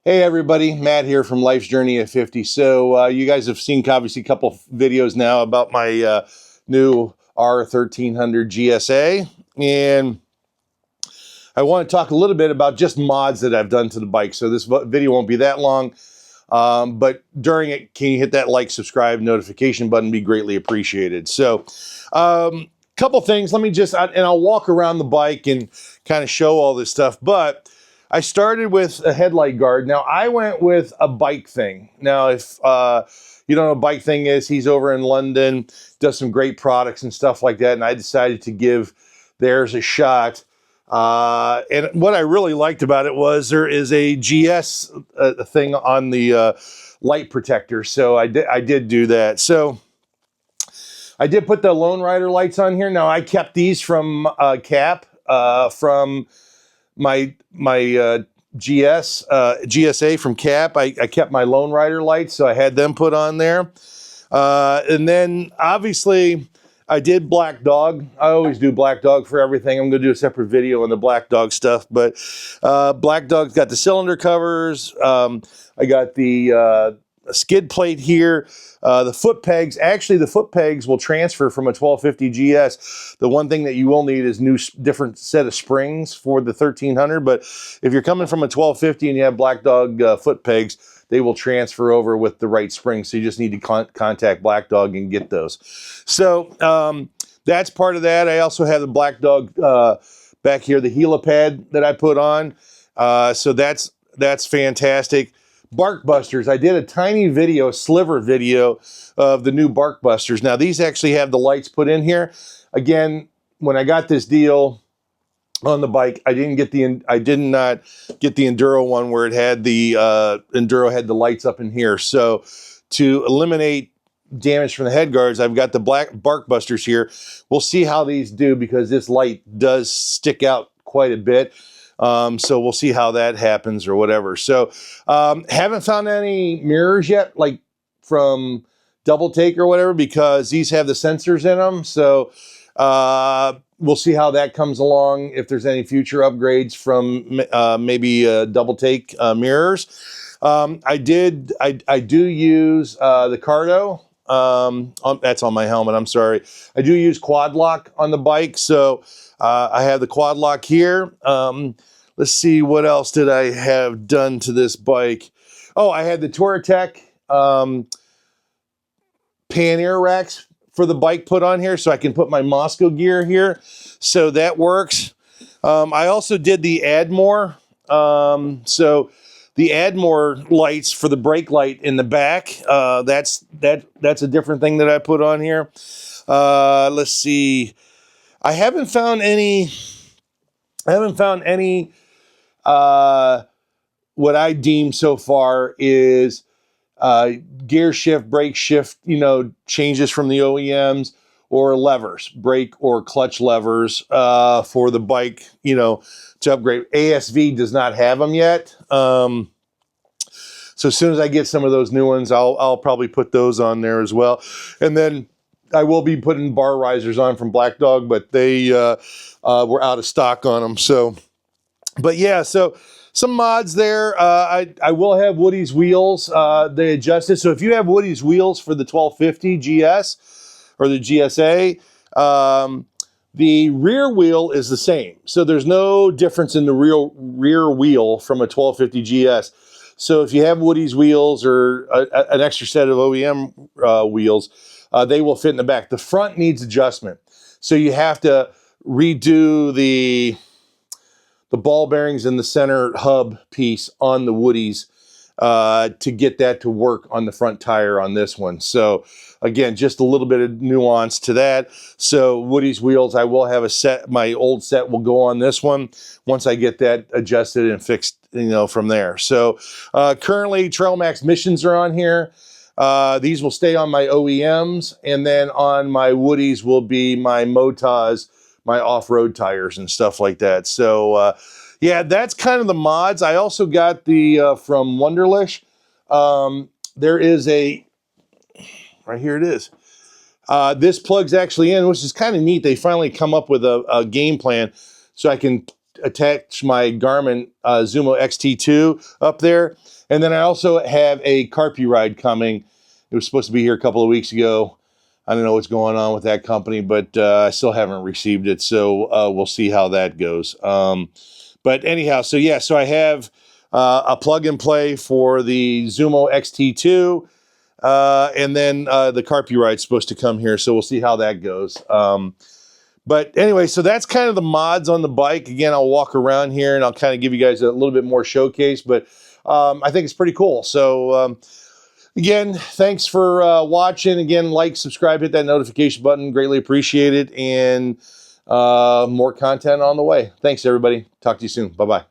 Hey everybody, Matt here from Life's Journey at 50. So you guys have seen obviously a couple videos now about my new R1300 GSA, and I want to talk a little bit about just mods that I've done to the bike. So this video won't be that long, but during it, can you hit that like, subscribe, notification button? Be greatly appreciated. So couple things, let me just, and I'll walk around the bike and kind of show all this stuff, but I started with a headlight guard. Now, I went with a bike thing. Now, if you don't know what a bike thing is, he's over in London, does some great products and stuff like that, and I decided to give theirs a shot. And what I really liked about it was there is a GS thing on the light protector, so I did do that. So I did put the Lone Rider lights on here. Now, I kept these from Cap, from my GSA from Cap. I kept my Lone Rider lights, so I had them put on there. And then obviously I did Black Dog. I always do Black Dog for everything. I'm going to do a separate video on the Black Dog stuff, but Black Dog's got the cylinder covers. I got the skid plate here. The foot pegs, actually the foot pegs will transfer from a 1250 GS. The one thing that you will need is different set of springs for the 1300, but if you're coming from a 1250 and you have Black Dog foot pegs, they will transfer over with the right springs. So you just need to contact Black Dog and get those. So that's part of that. I also have the Black Dog back here, the helipad that I put on. So that's fantastic. Bark Busters. I did a tiny video, sliver video of the new Bark Busters. Now these actually have the lights put in here. Again, when I got this deal on the bike, I did not get the Enduro one where it had the Enduro had the lights up in here. So to eliminate damage from the head guards, I've got the black Bark Busters here. We'll see how these do because this light does stick out quite a bit. So we'll see how that happens or whatever. So haven't found any mirrors yet, like from Double Take or whatever, because these have the sensors in them. So we'll see how that comes along, if there's any future upgrades from maybe Double Take mirrors. I do use the Cardo. That's on my helmet, I'm sorry. I do use quad lock on the bike. So I have the quad lock here. Let's see, what else did I have done to this bike? Oh, I had the Touareg pannier racks for the bike put on here, so I can put my Moscow gear here. So that works. I also did the Admore. So the Admore lights for the brake light in the back. That's a different thing that I put on here. Let's see. I haven't found any what I deem so far is gear shift, brake shift, changes from the OEMs, or levers, brake or clutch levers for the bike, to upgrade. ASV does not have them yet. So as soon as I get some of those new ones, I'll probably put those on there as well. And then I will be putting bar risers on from Black Dog, but they were out of stock on them. So, but yeah, so some mods there. I will have Woody's wheels. They adjusted. So if you have Woody's wheels for the 1250 GS or the GSA, the rear wheel is the same. So there's no difference in the rear wheel from a 1250 GS. So if you have Woody's wheels or an extra set of OEM wheels, they will fit in the back. The front needs adjustment. So you have to redo the ball bearings in the center hub piece on the Woody's to get that to work on the front tire on this one. So again, just a little bit of nuance to that. So Woody's wheels, I will have a set, my old set will go on this one once I get that adjusted and fixed, from there. So currently Trail Max Missions are on here. These will stay on my OEMs, and then on my Woody's will be my Motas, my off-road tires and stuff like that. So yeah, that's kind of the mods. I also got the from Wunderlich. There is a, right here it is. This plugs actually in, which is kind of neat. They finally come up with a game plan so I can attach my Garmin Zumo XT2 up there. And then I also have a Carpy ride coming. It was supposed to be here a couple of weeks ago. I don't know what's going on with that company, but I still haven't received it. So we'll see how that goes. But anyhow, so yeah, so I have a plug and play for the Zumo XT2. And then the Carpy ride's supposed to come here. So we'll see how that goes. But anyway, so that's kind of the mods on the bike. Again, I'll walk around here and I'll kind of give you guys a little bit more showcase. But I think it's pretty cool. So again, thanks for watching. Again, like, subscribe, hit that notification button. Greatly appreciate it. And more content on the way. Thanks, everybody. Talk to you soon. Bye-bye.